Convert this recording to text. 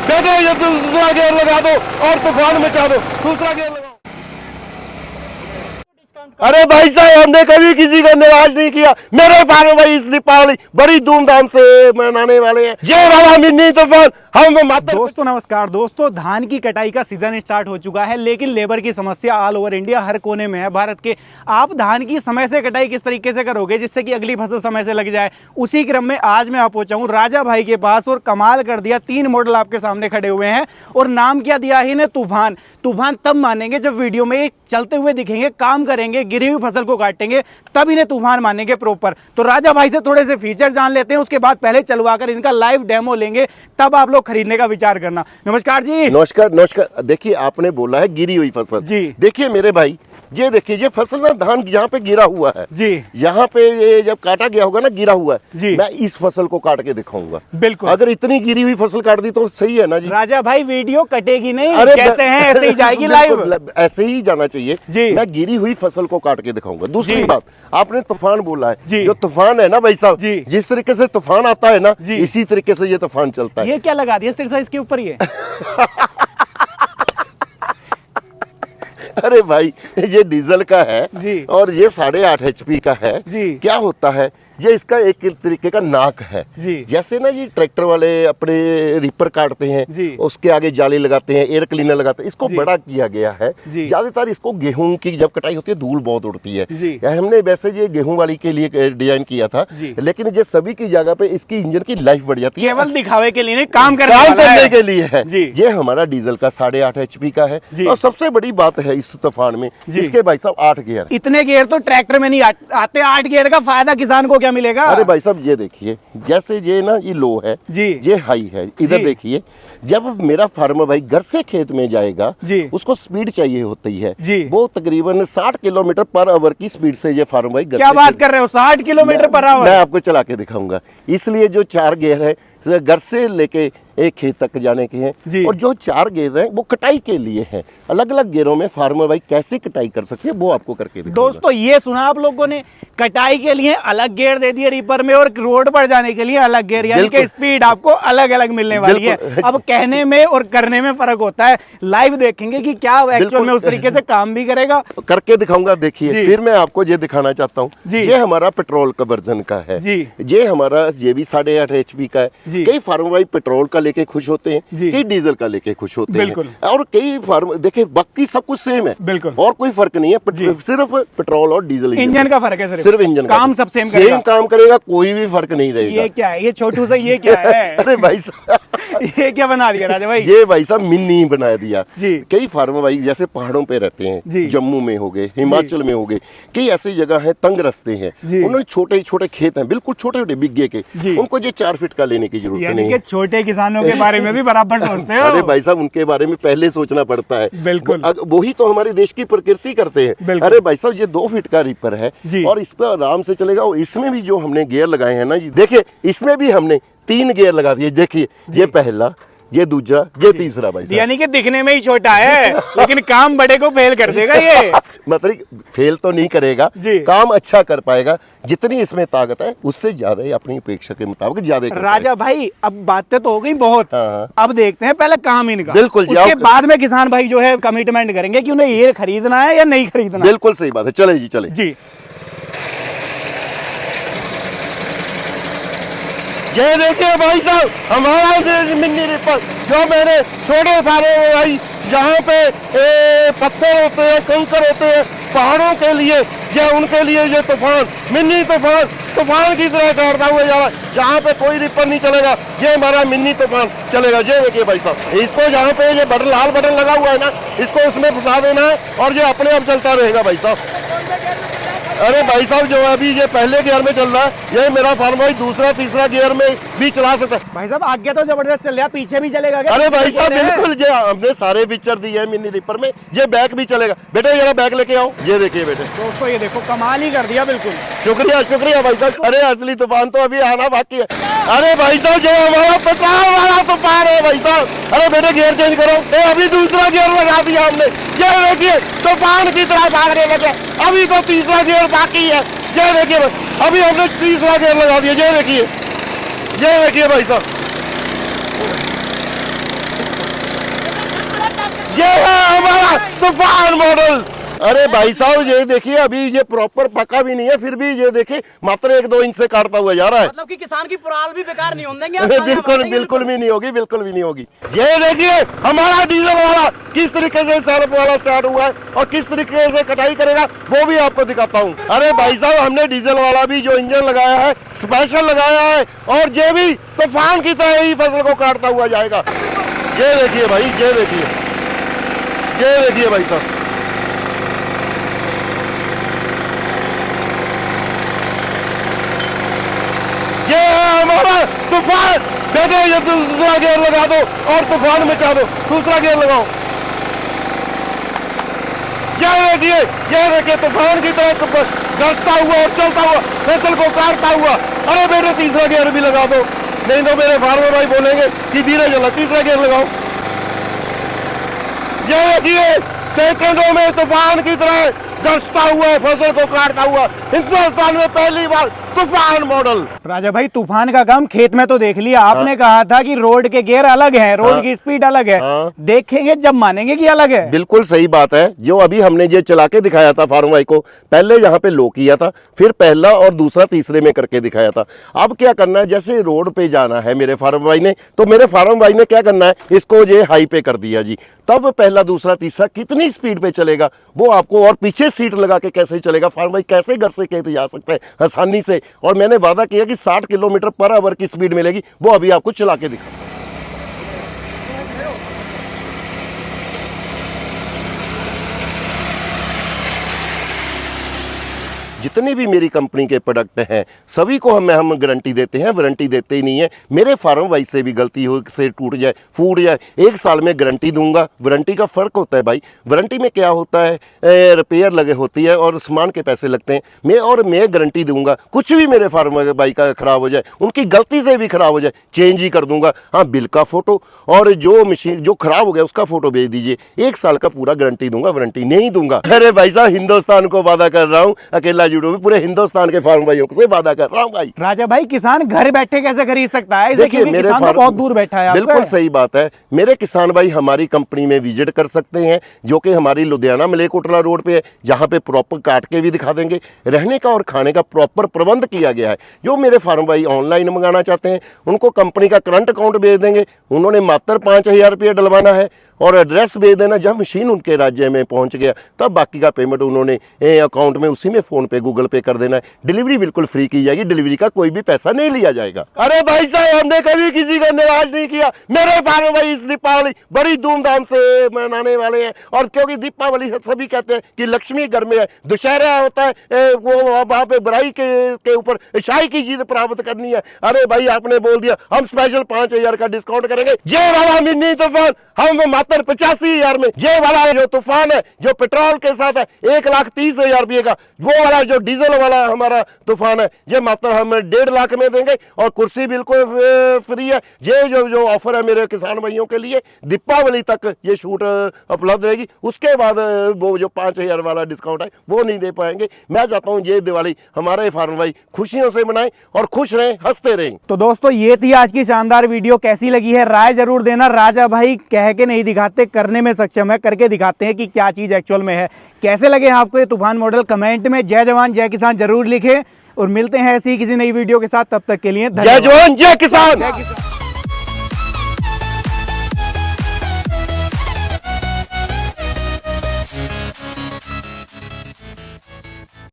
बेटे ये दूसरा गियर लगा दो और तूफान मचा दो, दूसरा गियर लगाओ। अरे भाई साहब हमने कभी किसी को निराश नहीं किया। मेरे फार्म भाई इस दीपावली बड़ी धूमधाम से मनाने वाले हैं। जय बाबा मिनी तूफान। हम माता दोस्तों नमस्कार। दोस्तों धान की कटाई का सीजन स्टार्ट हो चुका है, लेकिन लेबर की समस्या ऑल ओवर इंडिया हर कोने में है भारत के। आप धान की समय से कटाई किस तरीके से करोगे जिससे कि अगली फसल समय से लग जाए, उसी क्रम में आज मैं आप पहुंचा हूं राजा भाई के पास और कमाल कर दिया। 3 मॉडल आपके सामने खड़े हुए हैं और नाम क्या दिया है इन्हें, तूफान। तूफान तब मानेंगे जब वीडियो में चलते हुए दिखेंगे, काम करेंगे, गिरी हुई फसल को काटेंगे, तब इन्हें तूफान मानेंगे प्रॉपर। तो राजा भाई से थोड़े से फीचर जान लेते हैं, उसके बाद पहले चलवाकर इनका लाइव डेमो लेंगे, तब आप लोग खरीदने का विचार करना। नमस्कार जी। नमस्कार नमस्कार। देखिए आपने बोला है गिरी हुई फसल जी। देखिए मेरे भाई, ये देखिए ये फसल ना धान यहाँ पे गिरा हुआ है जी। यहाँ पे ये जब काटा गया होगा ना गिरा हुआ है जी। मैं इस फसल को काट के दिखाऊंगा। बिल्कुल। अगर इतनी गिरी हुई फसल काट दी तो सही है ना जी। राजा भाई वीडियो कटेगी नहीं, अरे कैसे हैं ऐसे ही जाएगी लाइव, ऐसे ही जाना चाहिए जी। मैं गिरी हुई फसल को काट के दिखाऊंगा। दूसरी जी। बात, आपने तूफान बोला जी। है, जो तूफान है ना भाई साहब, जी। जिस तरीके से तूफान आता है ना जी। इसी तरीके से ये तूफान चलता है। ये क्या लगा दिया सिरसा इसके ऊपर ये? अरे भाई ये डीजल का है जी। और ये 8.5 HP का है जी। क्या होता है, ये इसका एक तरीके का नाक है जी। जैसे ना ये ट्रैक्टर वाले अपने रिपर काटते हैं जी। उसके आगे जाली लगाते हैं, एयर क्लीनर लगाते हैं, इसको जी। बड़ा किया गया है। जी। ज्यादातर इसको गेहूं की जब कटाई होती है धूल बहुत उड़ती है, जी। हमने वैसे ये गेहूं वाली के लिए डिजाइन किया था, जी। लेकिन ये सभी की जगह पे इसकी इंजन की लाइफ बढ़ जाती है, केवल दिखावे के लिए नहीं, काम काम करने के लिए है। जी। ये हमारा डीजल का 8.5 HP का है जी। और सबसे बड़ी बात है इस तूफान में जी। इसके भाई साहब 8 गियर। इतने गियर तो ट्रैक्टर में नहीं आते, 8 गियर का फायदा किसान को क्या मिलेगा? अरे भाई साहब ये देखिए, जैसे ये ना ये लो है जी। ये हाई है, इधर जी। देखिए जब मेरा फार्मर भाई घर से खेत में जाएगा जी। उसको स्पीड चाहिए होती है जी। वो तकरीबन 60 किलोमीटर पर आवर की स्पीड से ये फार्मर भाई घर क्या से बात कर रहे हो, 60 किलोमीटर पर मैं आवर? आपको चला के दिखाऊंगा। इसलिए जो 4 गियर है घर से लेके एक खेत तक जाने के हैं जी। और जो 4 गियर हैं वो कटाई के लिए हैं। अलग अलग गियरों में फार्मर भाई कैसे कटाई कर सकते हैं वो आपको करके दिखाऊंगा। दोस्तों ये सुना आप लोगों ने, कटाई के लिए अलग गियर दे दिए रिपर में और रोड पर जाने के लिए अलग गियर, यानी कि स्पीड आपको अलग अलग मिलने वाली है। अब कहने में और करने में फर्क होता है, लाइव देखेंगे कि क्या एक्चुअल में उस तरीके से काम भी करेगा, करके दिखाऊंगा। देखिए फिर मैं आपको ये दिखाना चाहता हूँ, जी। ये हमारा पेट्रोल का वर्जन का है जी। ये हमारा ये भी 8.5 HP का जी। है। कई फार्मर भाई पेट्रोल का लेके खुश होते हैं, जी। कई डीजल का लेके खुश होते बिल्कुल। हैं और कई फार्मर देखिए बाकी सब कुछ सेम है, बिल्कुल। और कोई फर्क नहीं है, जी। सिर्फ पेट्रोल और डीजल इंजन का फर्क है, सिर्फ इंजन का काम सब सेम करेगा। काम करेगा, कोई भी फर्क नहीं रहेगा। ये क्या है, ये छोटू सा ये क्या है? अरे भाई साहब ये क्या बना दिया राजा भाई? ये भाई साहब मिनी बना दिया जी। कई फार्मर भाई जैसे पहाड़ों पे रहते हैं, जी। जम्मू में हो गए, हिमाचल में हो गए, कई ऐसी जगह है तंग रास्ते हैं, जी। उन्होंने छोटे छोटे खेत हैं बिल्कुल छोटे छोटे बिग्गे के, जी। उनको ये 4 फीट का लेने की जरूरत यानी नहीं कि है। छोटे किसानों के बारे में भी बराबर सोचते हो? अरे भाई साहब उनके बारे में पहले सोचना पड़ता है, बिल्कुल। वही तो हमारे देश की प्रकृति करते हैं। बिल्कुल। अरे भाई साहब ये 2 फीट का रिपर है जी। और इस पर आराम से चलेगा। और इसमें भी जो हमने गियर लगाए हैं ना जी, देखिए इसमें भी हमने 3 गियर लगा दिए। देखिए ये पहला, ये दूसरा, ये तीसरा भाई साहब। यानी कि दिखने में ही छोटा है लेकिन काम बड़े को फेल कर देगा ये। मतलब फेल तो नहीं करेगा जी। काम अच्छा कर पाएगा, जितनी इसमें ताकत है उससे ज्यादा ही अपनी अपेक्षा के मुताबिक ज्यादा कर राजा भाई अब बातें तो हो गई बहुत, हाँ। अब देखते हैं पहले काम इनका। बिल्कुल जी, उसके आओ। बाद में किसान भाई जो है कमिटमेंट करेंगे कि उन्हें ये खरीदना है या नहीं खरीदना पाएगा। बिल्कुल सही बात है, चले जी चले जी। ये देखिए भाई साहब हमारा मिनी रिपर जो मैंने छोटे फार्मर भाई जहाँ पे पत्थर होते हैं, कंकर होते हैं पहाड़ों के लिए, ये उनके लिए ये तूफान मिनी तूफान की तरह काटता हुआ जा रहा है। जहाँ पे कोई रिपर नहीं चलेगा ये हमारा मिनी तूफान चलेगा। ये देखिए भाई साहब, इसको जहाँ पे ये बटन लाल बटन लगा हुआ है ना, इसको इसमें फंसा देना है और ये अपने आप चलता रहेगा भाई साहब। अरे भाई साहब जो अभी ये पहले गियर में चल रहा है, ये मेरा फार्म भाई दूसरा तीसरा गियर में भी चला सकता है। भाई साहब आगे तो जबरदस्त चल रहा है, पीछे भी चलेगा क्या? अरे भाई साहब बिल्कुल, ये हमने सारे फीचर दिए हैं मिनी रिपर में। ये बैक भी चलेगा। बेटे जरा बैक लेके आओ, ये देखिए बेटे। दोस्तों ये देखो कमाल ही कर दिया बिल्कुल। शुक्रिया शुक्रिया भाई साहब। अरे असली तूफान तो अभी आना बाकी है। अरे भाई साहब जो हमारा पेट्रोल वाला तूफान है भाई साहब। अरे बेटे गियर चेंज करो, अभी दूसरा गियर लगा दिया हमने। ये देखिए तूफान की तरह भागने लगे, अभी तो तीसरा गियर बाकी है। ये देखिए अभी हमने तीसरा गियर लगा दिया। ये देखिए भाई साहब, ये है हमारा तूफान मॉडल। अरे भाई साहब ये देखिए, अभी ये प्रॉपर पका भी नहीं है, फिर भी ये देखिए मात्र 1-2 इंच से काटता हुआ जा रहा है। मतलब कि किसान की पराल भी बेकार नहीं होने देंगे आप। बिल्कुल बिल्कुल भी नहीं होगी, बिल्कुल भी नहीं होगी। ये देखिए हमारा डीजल वाला किस तरीके से सेल्फ वाला स्टार्ट हुआ है और किस तरीके से कटाई करेगा वो भी आपको दिखाता हूँ। अरे भाई साहब हमने डीजल वाला भी जो इंजन लगाया है स्पेशल लगाया है, और ये भी तूफान की तरह ही फसल को काटता हुआ जाएगा। ये देखिए भाई, ये देखिए, ये देखिए भाई साहब, ये है हमारा तूफान। देखो ये दूसरा गियर लगा दो और तूफान मचा दो, दूसरा गियर लगाओ। ये देखिए तूफान की तरह गरजता हुआ और चलता हुआ फसल को काटता हुआ। अरे बेटे तीसरा गियर भी लगा दो, नहीं तो मेरे फार्मर भाई बोलेंगे कि धीरे चला, तीसरा गियर लगाओ। ये देखिए सेकंडों में तूफान की तरह गरजता हुआ फसल को काटता हुआ हिंदुस्तान में पहली बार तूफान मॉडल। राजा भाई तूफान का काम खेत में तो देख लिया आपने, कहा था कि रोड के गियर अलग हैं, रोड की स्पीड अलग है, देखेंगे जब मानेंगे कि अलग है। बिल्कुल सही बात है। जो अभी हमने ये चला के दिखाया था फार्म भाई को, पहले यहाँ पे लो किया था, फिर पहला और दूसरा तीसरे में करके दिखाया था। अब क्या करना है, जैसे रोड पे जाना है मेरे फार्म भाई ने, तो मेरे फार्म भाई ने क्या करना है, इसको ये हाई पे कर दिया जी। तब पहला दूसरा तीसरा कितनी स्पीड पे चलेगा वो आपको, और पीछे सीट लगा के कैसे चलेगा फार्म भाई, कैसे घर से खेत जा सकता है आसानी से। और मैंने वादा किया कि 60 किलोमीटर पर आवर की स्पीड मिलेगी, वो अभी आपको चला के दिखा। जितने भी मेरी कंपनी के प्रोडक्ट हैं सभी को हम गारंटी देते हैं, वारंटी देते ही नहीं है। मेरे फार्म वाइज से भी गलती हो से टूट जाए फूट जाए, 1 साल में गारंटी दूंगा। वारंटी का फ़र्क होता है भाई, वारंटी में क्या होता है, रिपेयर लगे होती है और सामान के पैसे लगते हैं। मैं गारंटी दूंगा, कुछ भी मेरे फार्म भाई का ख़राब हो जाए, उनकी गलती से भी ख़राब हो जाए, चेंज ही कर दूंगा। हाँ, बिल का फ़ोटो और जो मशीन जो ख़राब हो गया उसका फ़ोटो भेज दीजिए, 1 साल का पूरा गारंटी दूंगा, वारंटी नहीं दूंगा। अरे भाई साहब हिंदुस्तान को वादा कर रहा हूँ, अकेला जुड़ो भी, पूरे हिंदुस्तान के फार्म भाइयों से वादा कर रहा हूँ भाई। राजा भाई किसान घर बैठे कैसे खरीद सकता है? देखिए मेरे किसान तो बहुत दूर बैठा है। बिल्कुल सही बात है। मेरे किसान भाई हमारी कंपनी में विजिट कर सकते हैं, जो कि हमारी लुधियाना मलेकोटला रोड पे है। यहाँ पे प्रॉपर काट के भी दिखा देंगे, रहने का और खाने का प्रॉपर प्रबंध किया गया है। जो मेरे फार्म भाई ऑनलाइन मंगाना चाहते हैं उनको कंपनी का करंट अकाउंट भेज देंगे, उन्होंने मात्र 5000 रुपये डलवाना है और एड्रेस भेज देना। जब मशीन उनके राज्य में पहुंच गया तब बाकी का पेमेंट उन्होंने अकाउंट में उसी में फ़ोन पे गूगल पे कर देना है। डिलीवरी बिल्कुल फ्री की जाएगी, डिलीवरी का कोई भी पैसा नहीं लिया जाएगा। अरे भाई साहब हमने कभी किसी का निराश नहीं किया। मेरे फार्म भाई इस दीपावली बड़ी धूमधाम से मनाने वाले हैं, और क्योंकि दीपावली सभी कहते हैं कि लक्ष्मी घर में है, दशहरा होता है वो वहाँ पे बुराई के ऊपर अच्छाई की जीत प्राप्त करनी है। अरे भाई आपने बोल दिया हम स्पेशल 5000 का डिस्काउंट करेंगे। ये वाला मिनी तूफान हम मात्र 85,000 में, ये वाला जो तूफान है जो पेट्रोल के साथ है 1,30,000 रुपये का, वो वाला जो डीजल वाला हमारा तूफान है ये मात्र हम 1.5 लाख में देंगे, और कुर्सी बिल्कुल फ्री है। ये जो ऑफर है मेरे किसान भाइयों के लिए दीपावली तक ये छूट उपलब्ध रहेगी। उसके बाद वो जो 5000 वाला डिस्काउंट है वो नहीं दे पाएंगे। मैं चाहता हूँ ये दिवाली हमारे फार्म भाई खुशियों से मनाएं और खुश रहें, हंसते रहें। तो दोस्तों ये थी आज की शानदार वीडियो, कैसी लगी है राय जरूर देना। राजा भाई कह के नहीं दिखाते, करने में सक्षम है, करके दिखाते हैं कि क्या चीज एक्चुअल में है। कैसे लगे हैं आपको ये तूफान मॉडल? कमेंट में जय जवान जय किसान जरूर लिखें, और मिलते हैं ऐसी किसी नई वीडियो के साथ। तब तक के लिए जय जवान जय किसान।